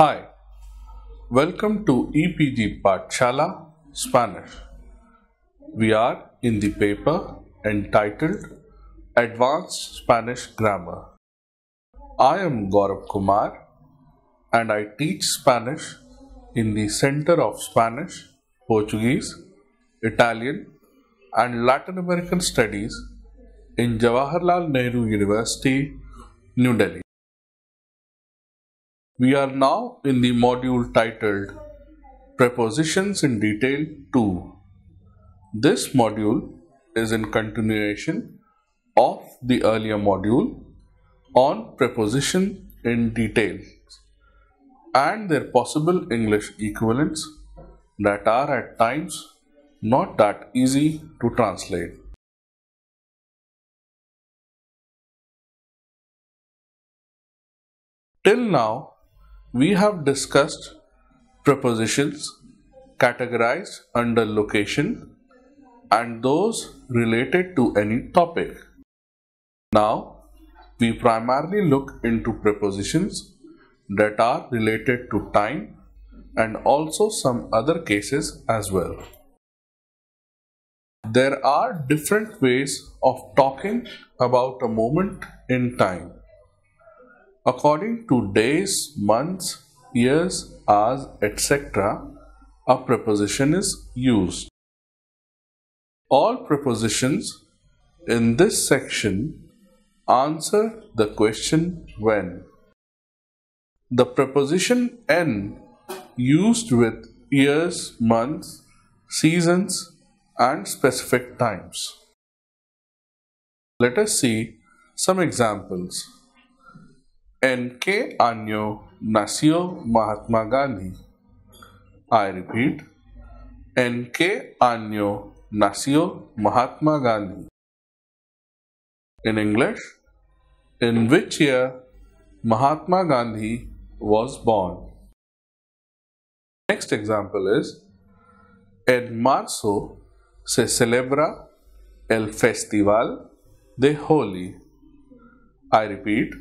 Hi, welcome to EPG Pathshala Spanish. We are in the paper entitled Advanced Spanish Grammar. I am Gaurav Kumar and I teach Spanish in the Center of Spanish, Portuguese, Italian and Latin American Studies in Jawaharlal Nehru University, New Delhi. We are now in the module titled Prepositions in Detail 2. This module is in continuation of the earlier module on preposition in detail and their possible English equivalents that are at times not that easy to translate. Till now, we have discussed prepositions categorized under location and those related to any topic. Now, we primarily look into prepositions that are related to time and also some other cases as well. There are different ways of talking about a moment in time. According to days, months, years, hours, etc., a preposition is used. All prepositions in this section answer the question when. The preposition en used with years, months, seasons and specific times. Let us see some examples. ¿En qué año nació Mahatma Gandhi? I repeat, ¿en qué año nació Mahatma Gandhi? In English, in which year Mahatma Gandhi was born? Next example is, en marzo se celebra el Festival de Holi. I repeat,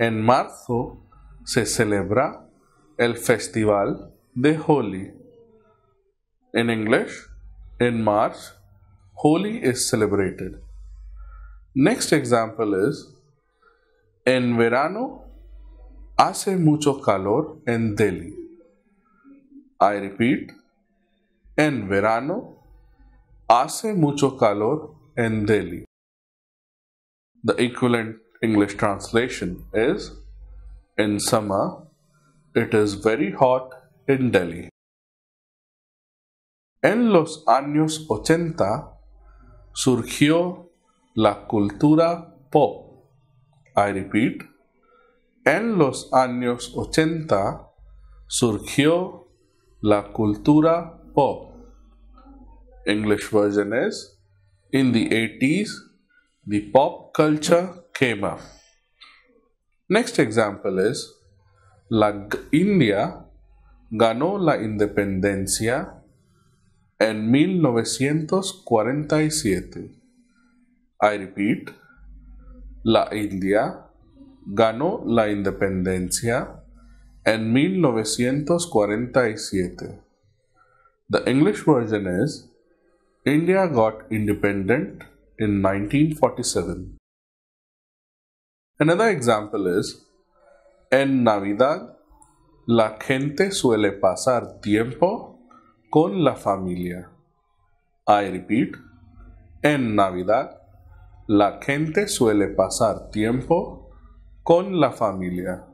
en marzo se celebra el Festival de Holi. In English, in March, Holi is celebrated. Next example is, en verano hace mucho calor en Delhi. I repeat, en verano hace mucho calor en Delhi. The equivalent English translation is, in summer, it is very hot in Delhi. En los años 80 surgió la cultura pop. I repeat, en los años 80 surgió la cultura pop. English version is, in the 80s, the pop culture came up. Next example is, India ganó la independencia en 1947. I repeat, la India ganó la independencia en 1947. The English version is, India got independent in 1947. Another example is, en Navidad, la gente suele pasar tiempo con la familia. I repeat, en Navidad, la gente suele pasar tiempo con la familia.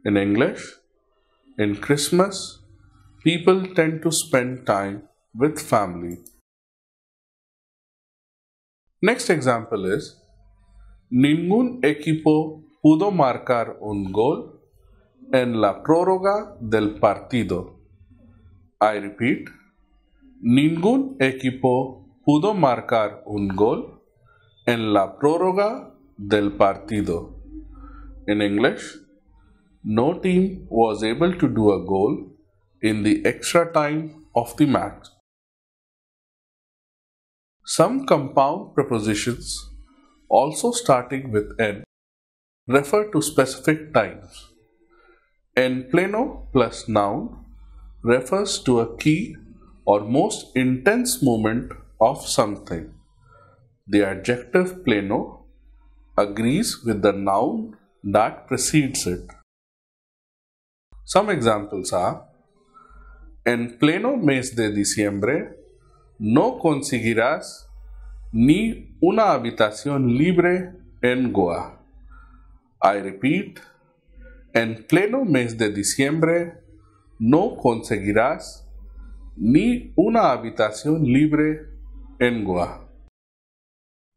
In English, in Christmas, people tend to spend time with family. Next example is, ningún equipo pudo marcar un gol en la prórroga del partido. I repeat, ningún equipo pudo marcar un gol en la prórroga del partido. In English, no team was able to do a goal in the extra time of the match. Some compound prepositions, also starting with en, refer to specific times. En pleno plus noun refers to a key or most intense moment of something. The adjective pleno agrees with the noun that precedes it. Some examples are: en pleno mes de diciembre no conseguirás ni una habitación libre en Goa. I repeat, en pleno mes de diciembre no conseguirás ni una habitación libre en Goa.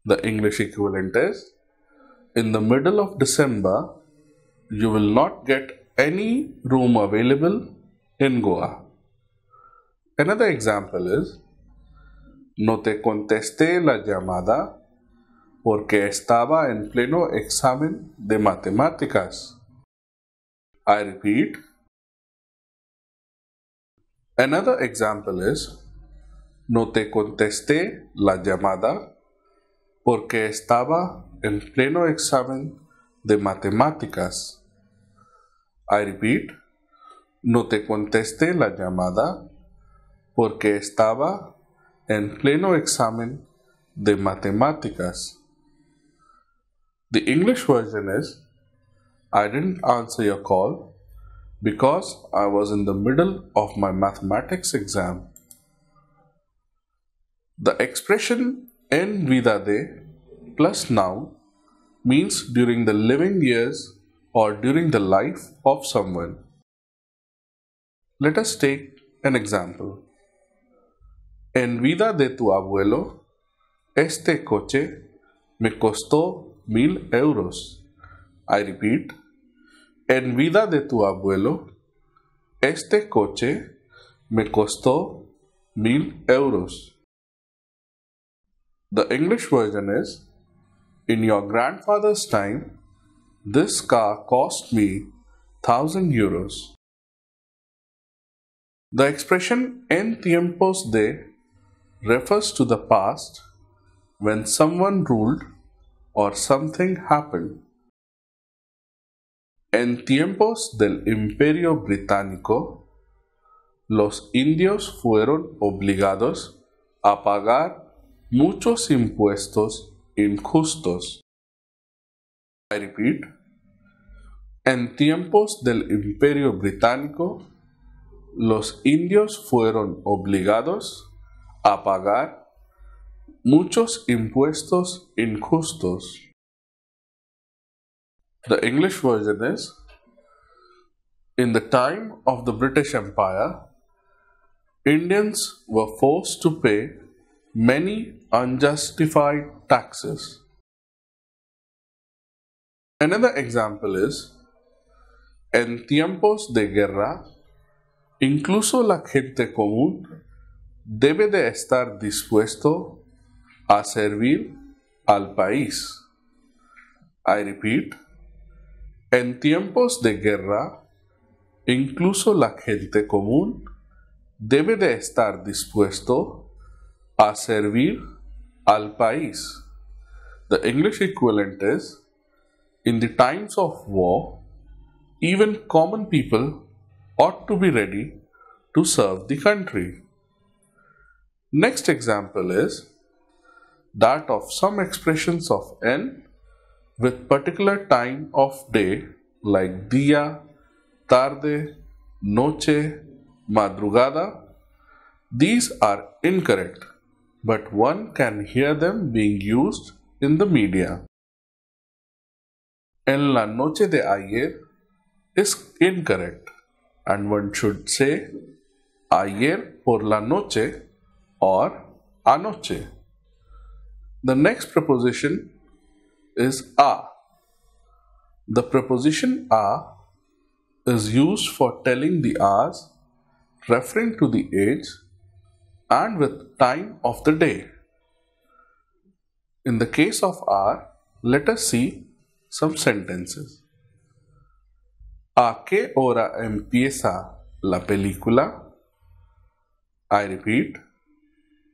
The English equivalent is: in the middle of December, you will not get any room available in Goa. Another example is: no te contesté la llamada porque estaba en pleno examen de matemáticas. I repeat. Another example is: no te contesté la llamada porque estaba en pleno examen de matemáticas. I repeat. No te contesté la llamada porque estaba en pleno examen de matemáticas. The English version is: I didn't answer your call because I was in the middle of my mathematics exam. The expression en vida de plus noun means during the living years or during the life of someone. Let us take an example. En vida de tu abuelo, este coche me costó 1,000 euros. I repeat. En vida de tu abuelo, este coche me costó 1,000 euros. The English version is: in your grandfather's time, this car cost me 1,000 euros. The expression en tiempos de refers to the past when someone ruled or something happened. En tiempos del Imperio Británico, los indios fueron obligados a pagar muchos impuestos injustos. I repeat. En tiempos del Imperio Británico, los indios fueron obligados a pagar muchos impuestos injustos. The English version is: in the time of the British Empire, Indians were forced to pay many unjustified taxes. Another example is: en tiempos de guerra, incluso la gente común debe de estar dispuesto a servir al país. I repeat. En tiempos de guerra, incluso la gente común debe de estar dispuesto a servir al país. The English equivalent is: in the times of war, even common people ought to be ready to serve the country. Next example is that of some expressions of en with particular time of day like día, tarde, noche, madrugada. These are incorrect, but one can hear them being used in the media. En la noche de ayer is incorrect, and one should say ayer por la noche or anoche. The next preposition is a. The preposition a is used for telling the hours, referring to the age, and with time of the day. In the case of hour, let us see some sentences. ¿A qué hora empieza la película? I repeat.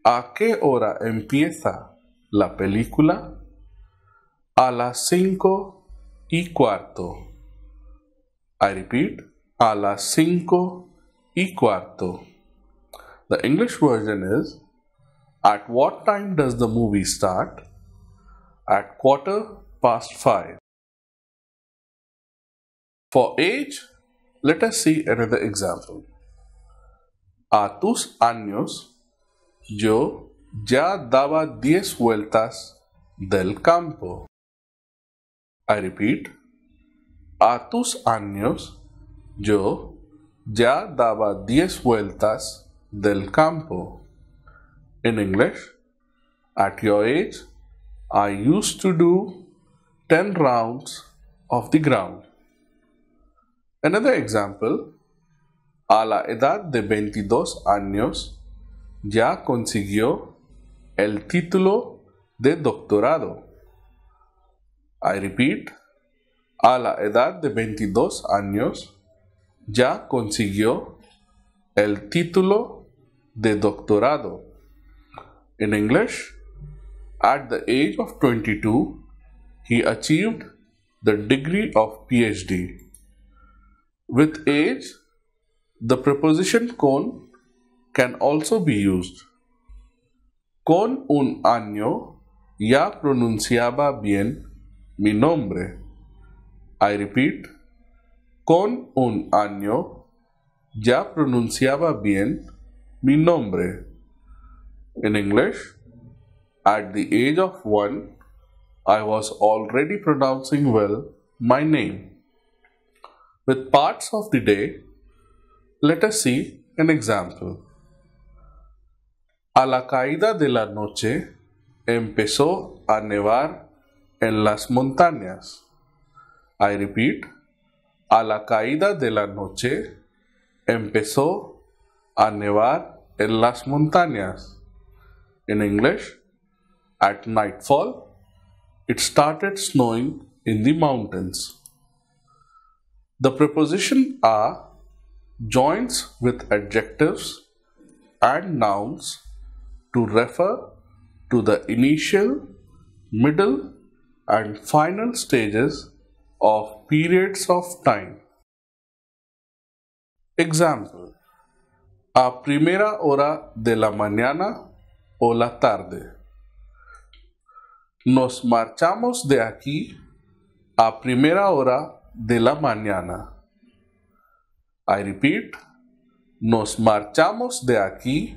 ¿A qué hora empieza la película? A las 5:15. I repeat. a las 5:15. The English version is, at what time does the movie start? At 5:15. For age, let us see another example. A tus años, yo ya daba 10 vueltas del campo. I repeat. A tus años, yo ya daba 10 vueltas del campo. In English, at your age, I used to do 10 rounds of the ground. Another example, a la edad de 22 años, ya consiguió el título de doctorado. I repeat, a la edad de 22 años, ya consiguió el título de doctorado. In English, at the age of 22, he achieved the degree of PhD. With age, the preposition con can also be used. Con un año ya pronunciaba bien mi nombre. I repeat, con un año ya pronunciaba bien mi nombre. In English, at the age of 1, I was already pronouncing well my name. With parts of the day, let us see an example. A la caída de la noche empezó a nevar en las montañas. I repeat, a la caída de la noche empezó a nevar en las montañas. In English, at nightfall, it started snowing in the mountains. The preposition a joins with adjectives and nouns to refer to the initial, middle, and final stages of periods of time. Example: a primera hora de la mañana o la tarde. Nos marchamos de aquí a primera hora de la mañana. I repeat, nos marchamos de aquí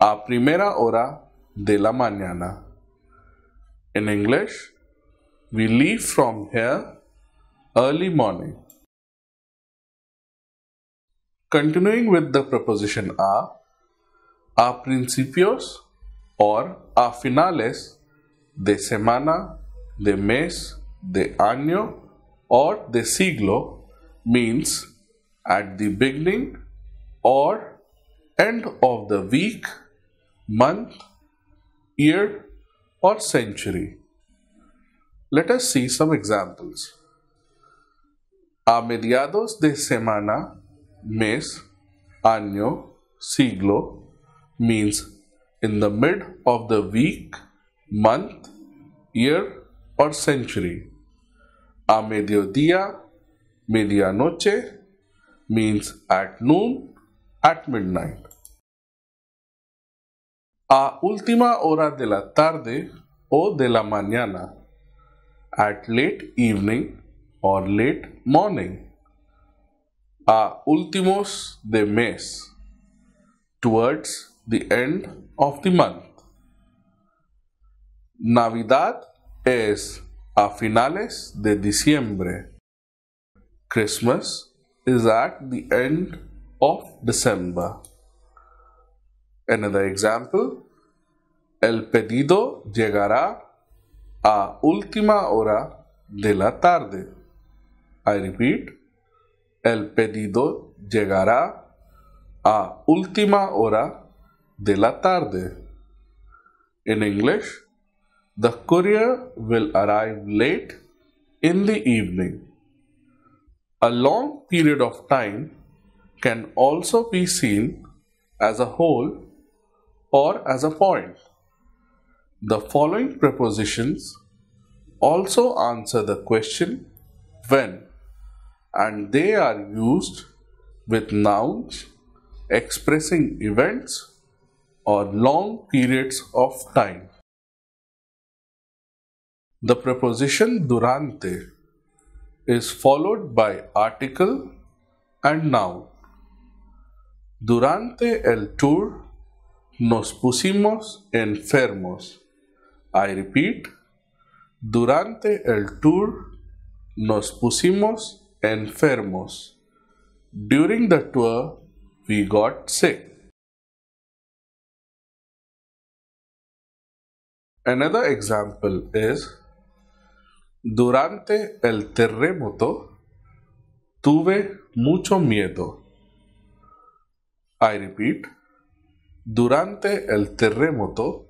a primera hora de la mañana. In English, we leave from here early morning. Continuing with the preposition a principios or a finales de semana, de mes, de año, or de siglo means at the beginning or end of the week, month, year, or century. Let us see some examples. A mediados de semana, mes, año, siglo means in the mid of the week, month, year, or century. A mediodía, medianoche means at noon, at midnight. A última hora de la tarde o de la mañana, at late evening or late morning. A últimos de mes, towards the end of the month. Navidad es a finales de diciembre. Christmas is at the end of December. Another example, el pedido llegará a última hora de la tarde. I repeat, el pedido llegará a última hora de la tarde. In English, the courier will arrive late in the evening. A long period of time can also be seen as a whole or as a point. The following prepositions also answer the question when, and they are used with nouns expressing events or long periods of time. The preposition durante is followed by article and noun. Durante el tour nos pusimos enfermos. I repeat, durante el tour nos pusimos enfermos. During the tour, we got sick. Another example is, durante el terremoto tuve mucho miedo. I repeat, durante el terremoto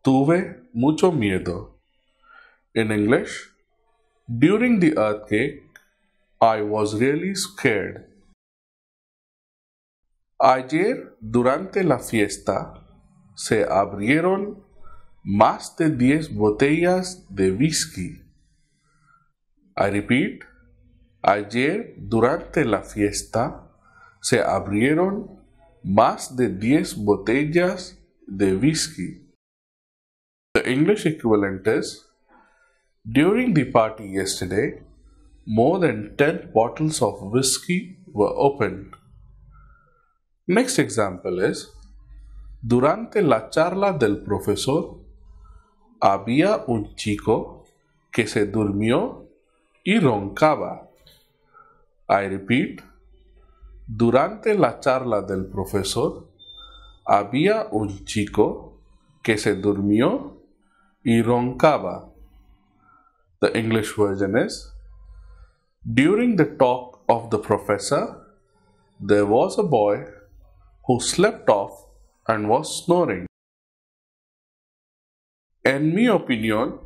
tuve mucho miedo. In English, during the earthquake, I was really scared. Ayer, durante la fiesta, se abrieron más de 10 botellas de whisky. I repeat, ayer, durante la fiesta, se abrieron más de 10 botellas de whisky. The English equivalent is, during the party yesterday, more than 10 bottles of whiskey were opened. Next example is, durante la charla del profesor, había un chico que se durmió y roncaba. I repeat, durante la charla del profesor, había un chico que se durmió y roncaba. The English version is, during the talk of the professor, there was a boy who slept off and was snoring. En mi opinión,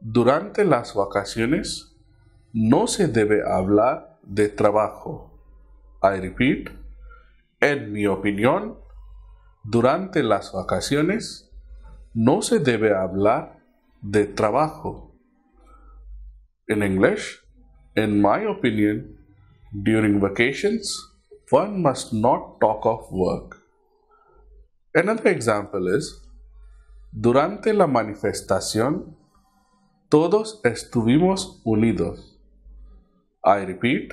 durante las vacaciones no se debe hablar de trabajo. I repeat, en mi opinión, durante las vacaciones no se debe hablar de trabajo. In English, in my opinion, during vacations, one must not talk of work. Another example is, durante la manifestación, todos estuvimos unidos. I repeat,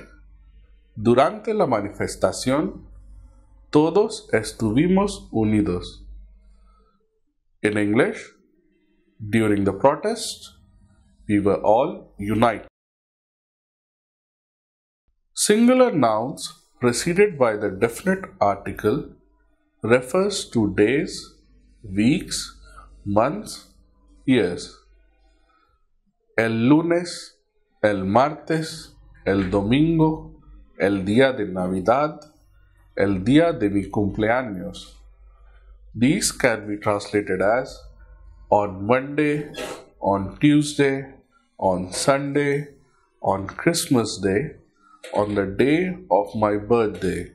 durante la manifestación, todos estuvimos unidos. In English, during the protest, we were all united. Singular nouns preceded by the definite article refers to days, weeks, months, years. El lunes, el martes, el domingo, el día de Navidad, el día de mi cumpleaños. These can be translated as on Monday, on Tuesday, on Sunday, on Christmas Day, on the day of my birthday.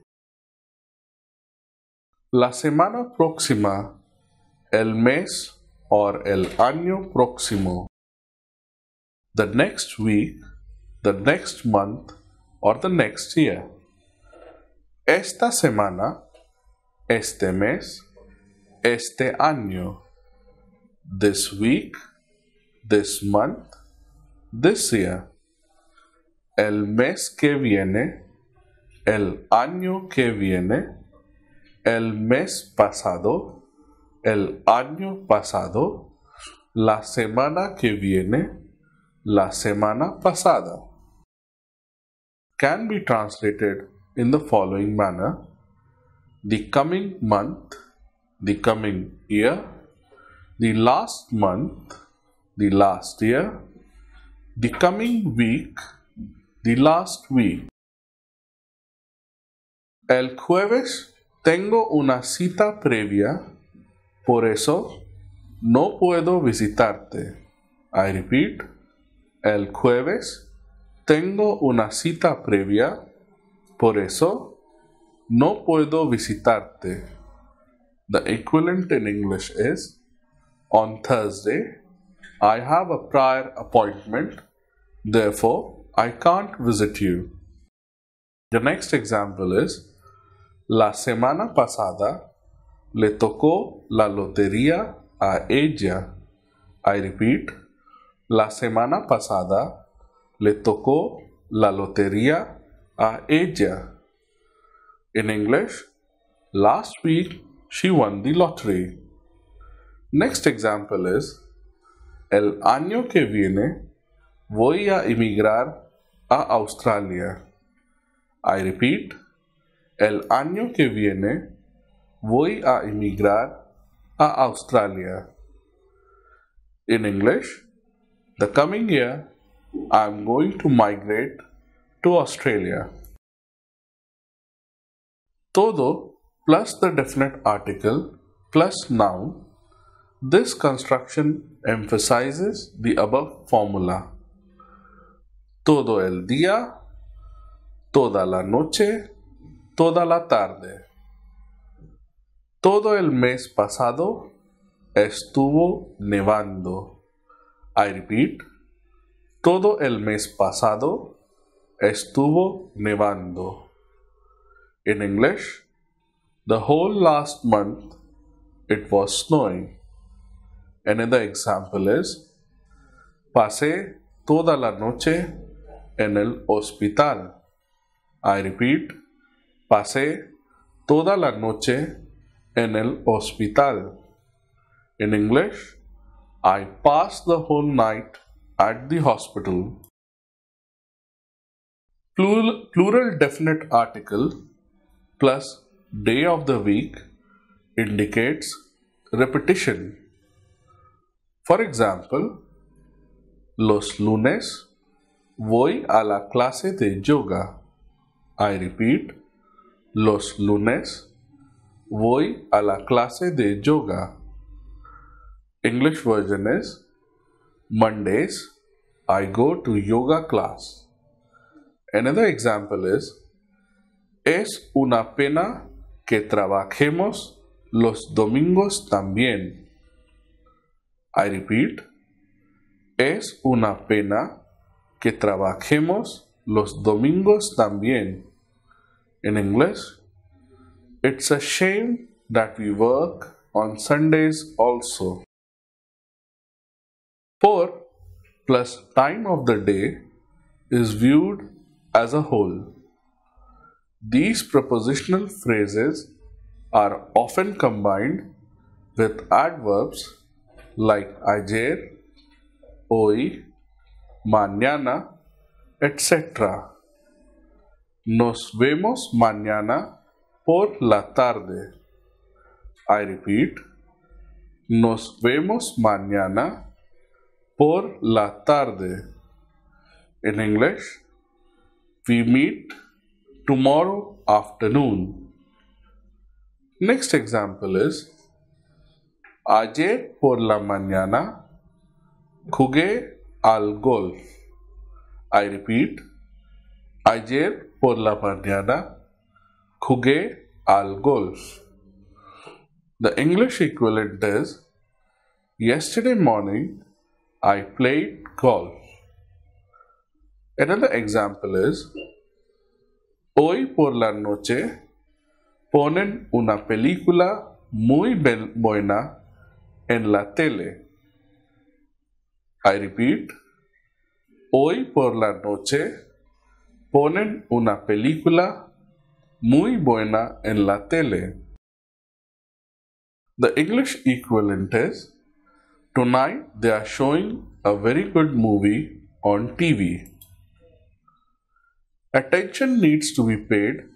La semana próxima, el mes or el año próximo. The next week, the next month or the next year. Esta semana, este mes, este año. This week, this month, this year. El mes que viene, el año que viene, el mes pasado, el año pasado, la semana que viene, la semana pasada. Can be translated in the following manner: the coming month, the coming year, the last month, the last year, the coming week, the last week. El jueves tengo una cita previa, por eso no puedo visitarte. I repeat, el jueves tengo una cita previa, por eso no puedo visitarte. The equivalent in English is, on Thursday, I have a prior appointment, therefore I can't visit you. The next example is la semana pasada le tocó la lotería a ella. I repeat, la semana pasada le tocó la lotería a ella. In English, last week she won the lottery. Next example is el año que viene voy a emigrar a Australia. I repeat, el año que viene voy a emigrar a Australia. In English, the coming year I am going to migrate to Australia. Todo plus the definite article plus noun. This construction emphasizes the above formula. Todo el día, toda la noche, toda la tarde. Todo el mes pasado estuvo nevando. I repeat, todo el mes pasado estuvo nevando. In English, the whole last month it was snowing. Another example is, pasé toda la noche en el hospital. I repeat, pasé toda la noche en el hospital. In English, I passed the whole night at the hospital. Plural definite article plus day of the week indicates repetition. For example, los lunes voy a la clase de yoga. I repeat, los lunes voy a la clase de yoga. English version is Mondays I go to yoga class. Another example is es una pena que trabajemos los domingos también. I repeat, es una pena que trabajemos los domingos también. In English, it's a shame that we work on Sundays also. 4 plus time of the day is viewed as a whole. These prepositional phrases are often combined with adverbs like ayer, hoy, mañana, etc. Nos vemos mañana por la tarde. I repeat, nos vemos mañana por la tarde. In English, we meet tomorrow afternoon. Next example is ayer por la mañana jugué al golf. I repeat, ayer por la mañana jugué al golf. The English equivalent is yesterday morning I played golf. Another example is hoy por la noche ponen una película muy buena en la tele. I repeat, hoy por la noche ponen una película muy buena en la tele. The English equivalent is tonight they are showing a very good movie on TV. Attention needs to be paid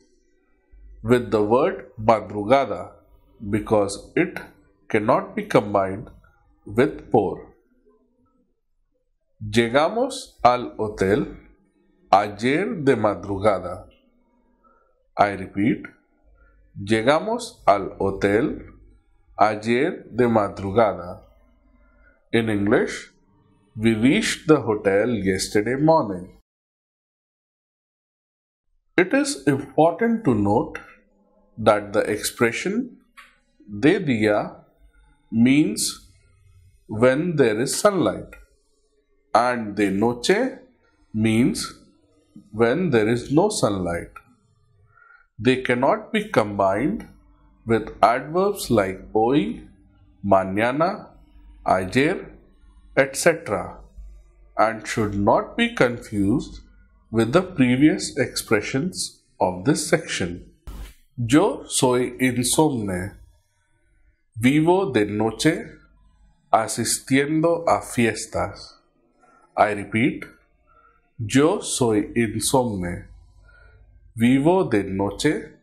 with the word madrugada because it cannot be combined with por. Llegamos al hotel ayer de madrugada. I repeat, llegamos al hotel ayer de madrugada. In English, we reached the hotel yesterday morning. It is important to note that the expression de dia means when there is sunlight and de noche means when there is no sunlight. They cannot be combined with adverbs like hoy, mañana, ayer, etc. and should not be confused with the previous expressions of this section. Yo soy insomne. Vivo de noche asistiendo a fiestas. I repeat. Yo soy insomne. Vivo de noche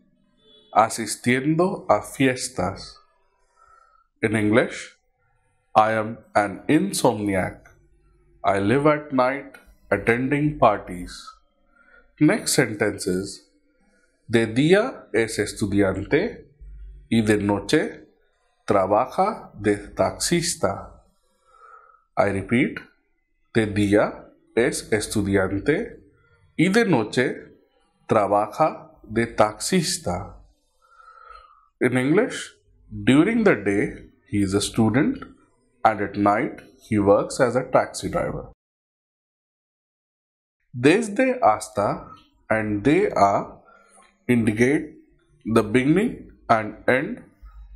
asistiendo a fiestas. In English, I am an insomniac. I live at night attending parties. Next sentence is, de día es estudiante y de noche trabaja de taxista. I repeat, de día es estudiante y de noche trabaja de taxista. In English, during the day he is a student and at night he works as a taxi driver. Desde hasta and de a indicate the beginning and end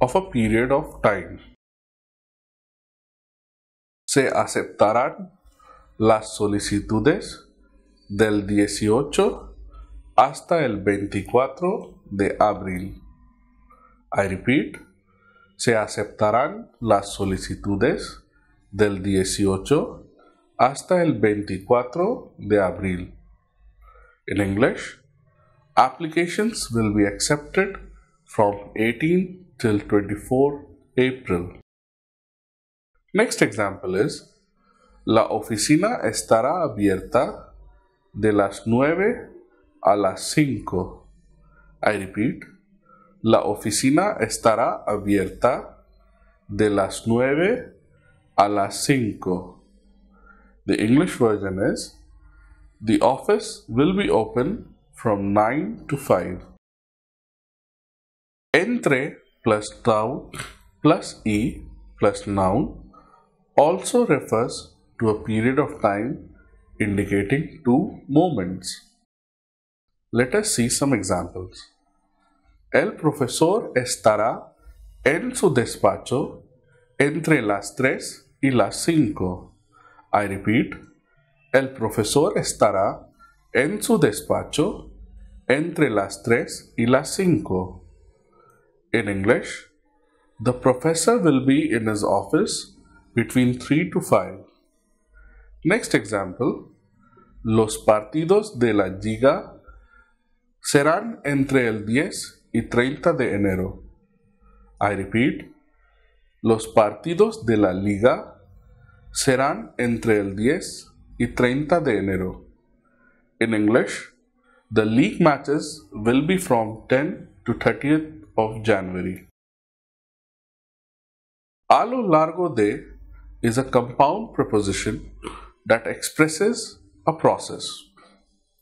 of a period of time. Se aceptarán las solicitudes del 18 hasta el 24 de abril. I repeat, se aceptarán las solicitudes del 18 hasta el 24 de abril. In English, applications will be accepted from 18 till 24 April. Next example is, la oficina estará abierta de las 9 a las 5. I repeat, la oficina estará abierta de las 9 a las 5. The English version is, the office will be open from 9 to 5. Entre plus noun plus e plus noun also refers to a period of time indicating 2 moments. Let us see some examples. El profesor estará en su despacho entre las 3 y las 5. I repeat, el profesor estará en su despacho entre las 3 y las 5. In English, the professor will be in his office between 3 to 5. Next example, los partidos de la Liga serán entre el 10 y 30 de enero. I repeat, los partidos de la Liga serán entre el 10 y 30 de enero. In English, the league matches will be from 10 to 30th of January. A lo largo de is a compound preposition that expresses a process.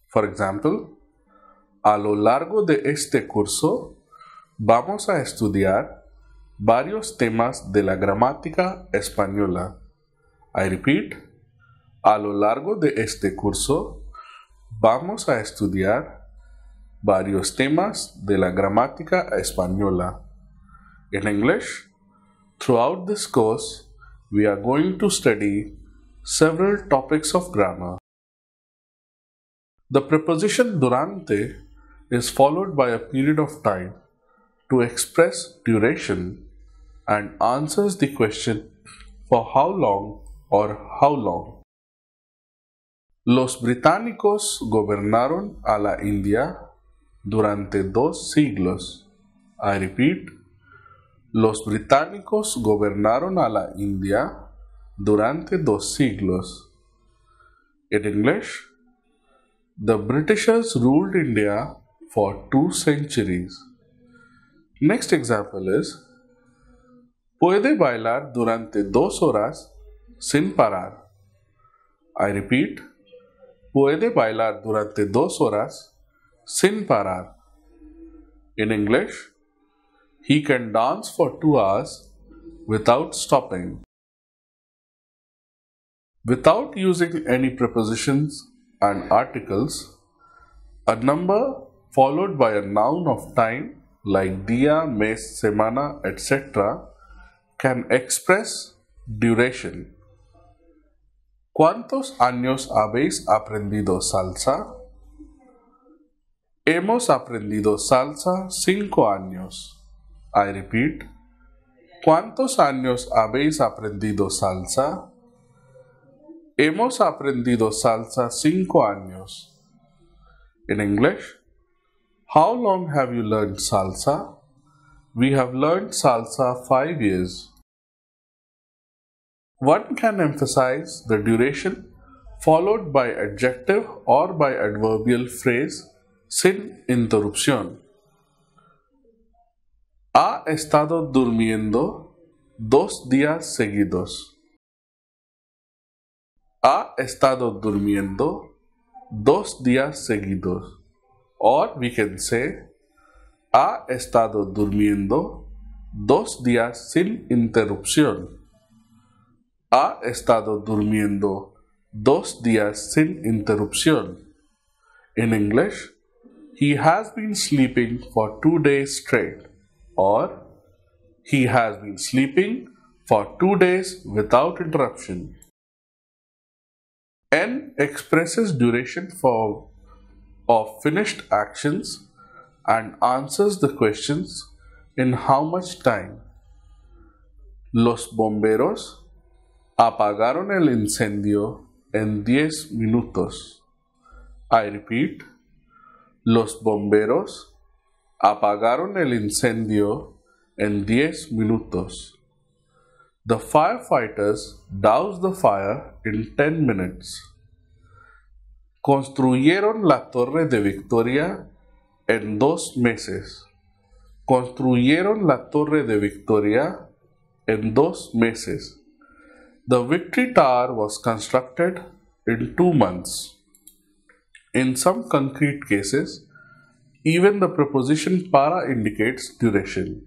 For example, a lo largo de este curso vamos a estudiar varios temas de la gramática española. I repeat, a lo largo de este curso vamos a estudiar varios temas de la gramática española. In English, throughout this course, we are going to study several topics of grammar. The preposition durante is followed by a period of time to express duration and answers the question for how long or how long. Los británicos gobernaron a la India durante 2 siglos. I repeat, los británicos gobernaron a la India durante 2 siglos. In English, the Britishers ruled India for 2 centuries. Next example is, puede bailar durante 2 horas sin parar. I repeat, puede bailar durante 2 horas sin parar. In English, he can dance for 2 hours without stopping. Without using any prepositions and articles, a number followed by a noun of time like día, mes, semana, etc. can express duration. ¿Cuántos años habéis aprendido salsa? Hemos aprendido salsa 5 años. I repeat. ¿Cuántos años habéis aprendido salsa? Hemos aprendido salsa 5 años. In English, how long have you learned salsa? We have learned salsa 5 years. One can emphasize the duration followed by adjective or by adverbial phrase sin interrupción. Ha estado durmiendo 2 días seguidos. Ha estado durmiendo 2 días seguidos. Or we can say, ha estado durmiendo 2 días sin interrupción. Ha estado durmiendo 2 días sin interrupción. In English, he has been sleeping for 2 days straight. Or, he has been sleeping for 2 days without interruption. N expresses duration of finished actions and answers the questions in how much time. Los bomberos apagaron el incendio en 10 minutos. I repeat. Los bomberos apagaron el incendio en 10 minutos. The firefighters doused the fire in 10 minutes. Construyeron la Torre de Victoria en 2 meses. Construyeron la Torre de Victoria en 2 meses. The Victory Tower was constructed in 2 months. In some concrete cases, even the preposition para indicates duration.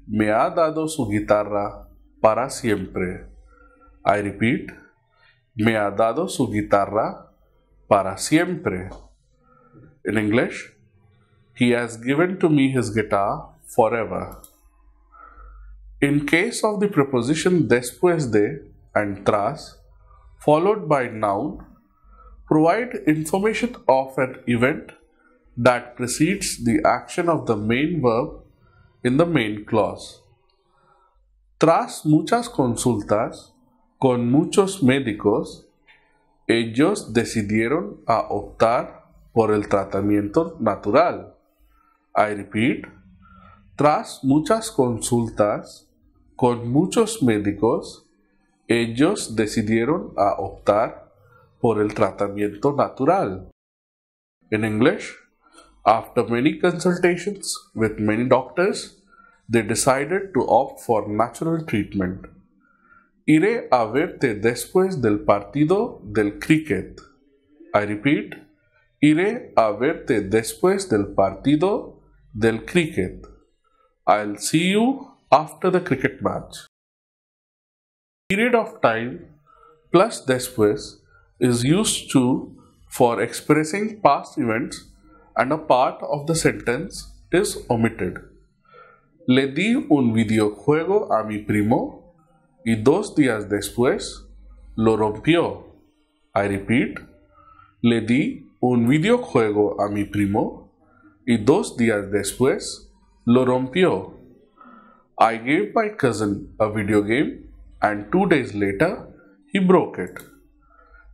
Me ha dado su guitarra para siempre. I repeat. Me ha dado su guitarra para siempre. In English, he has given to me his guitar forever. In case of the preposition después de and tras, followed by noun, provide information of an event that precedes the action of the main verb in the main clause. Tras muchas consultas con muchos médicos, ellos decidieron a optar por el tratamiento natural. I repeat. Tras muchas consultas con muchos médicos, ellos decidieron a optar por el tratamiento natural. In English, after many consultations with many doctors, they decided to opt for natural treatment. Iré a verte después del partido del cricket. I repeat. Iré a verte después del partido del cricket. I'll see you after the cricket match. Period of time plus después is used for expressing past events and a part of the sentence is omitted. Le di un videojuego a mi primo y 2 días después lo rompió. I repeat. Le di un videojuego a mi primo y 2 días después lo rompió. I gave my cousin a video game and 2 days later he broke it.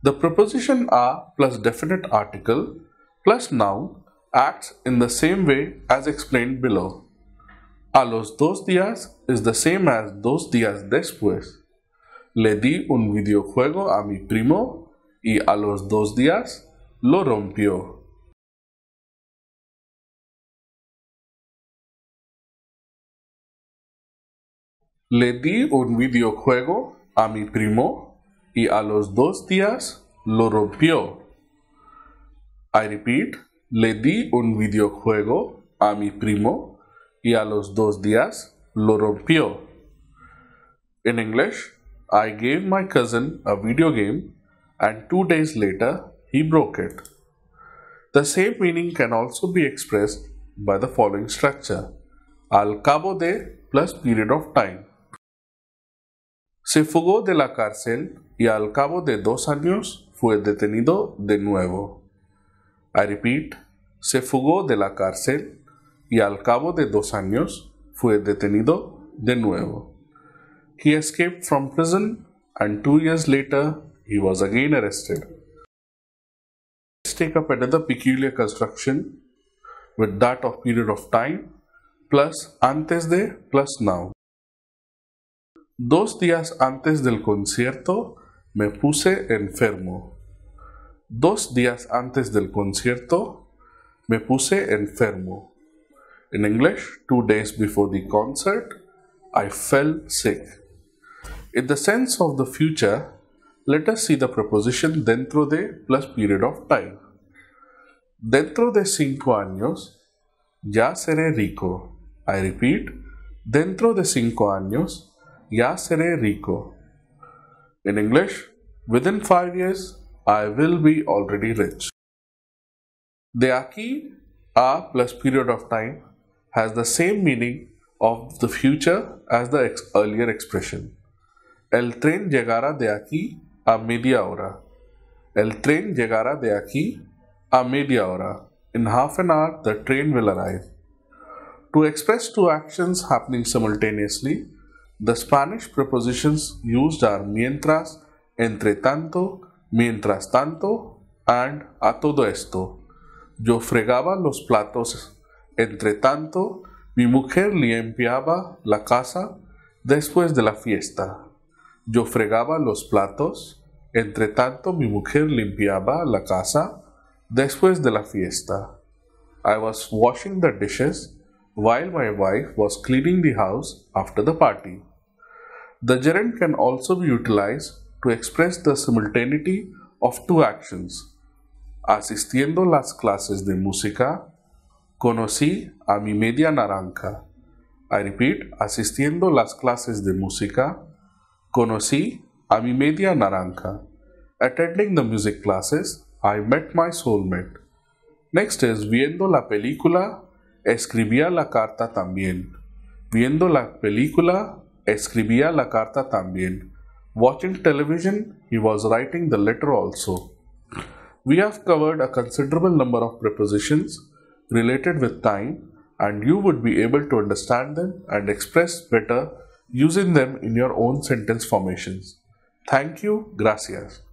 The preposition a plus definite article plus noun acts in the same way as explained below. A los 2 días is the same as 2 días después. Le di un videojuego a mi primo y a los 2 días lo rompió. Le di un videojuego a mi primo y a los 2 días lo rompió. I repeat. Le di un videojuego a mi primo y a los 2 días lo rompió. In English, I gave my cousin a video game and 2 days later he broke it. The same meaning can also be expressed by the following structure: al cabo de plus period of time. Se fugó de la cárcel y al cabo de 2 años fue detenido de nuevo. I repeat, se fugó de la cárcel y al cabo de 2 años fue detenido de nuevo. He escaped from prison and 2 years later he was again arrested. Let's take up another peculiar construction with that of period of time plus antes de plus now. 2 días antes del concierto me puse enfermo. 2 días antes del concierto me puse enfermo. In English, 2 days before the concert, I fell sick. In the sense of the future, let us see the preposition dentro de plus period of time. Dentro de 5 años, ya seré rico. I repeat, dentro de 5 años, ya seré rico. In English, within 5 years, I will be already rich. De aquí a plus period of time has the same meaning of the future as the earlier expression. El tren llegará de aquí a media hora. El tren llegará de aquí a media hora. In half an hour, the train will arrive. To express 2 actions happening simultaneously, the Spanish prepositions used are mientras, entre tanto, mientras tanto, and a todo esto. Yo fregaba los platos. Entre tanto, mi mujer limpiaba la casa después de la fiesta. Yo fregaba los platos. Entre tanto, mi mujer limpiaba la casa después de la fiesta. I was washing the dishes while my wife was cleaning the house after the party. The gerund can also be utilized to express the simultaneity of 2 actions. Asistiendo las clases de música, conocí a mi media naranja. I repeat, asistiendo las clases de música, conocí a mi media naranja. Attending the music classes, I met my soulmate. Next is viendo la película, escribía la carta también. Viendo la película, escribía la carta también. Watching television, he was writing the letter also. We have covered a considerable number of prepositions related with time, and you would be able to understand them and express better using them in your own sentence formations. Thank you. Gracias.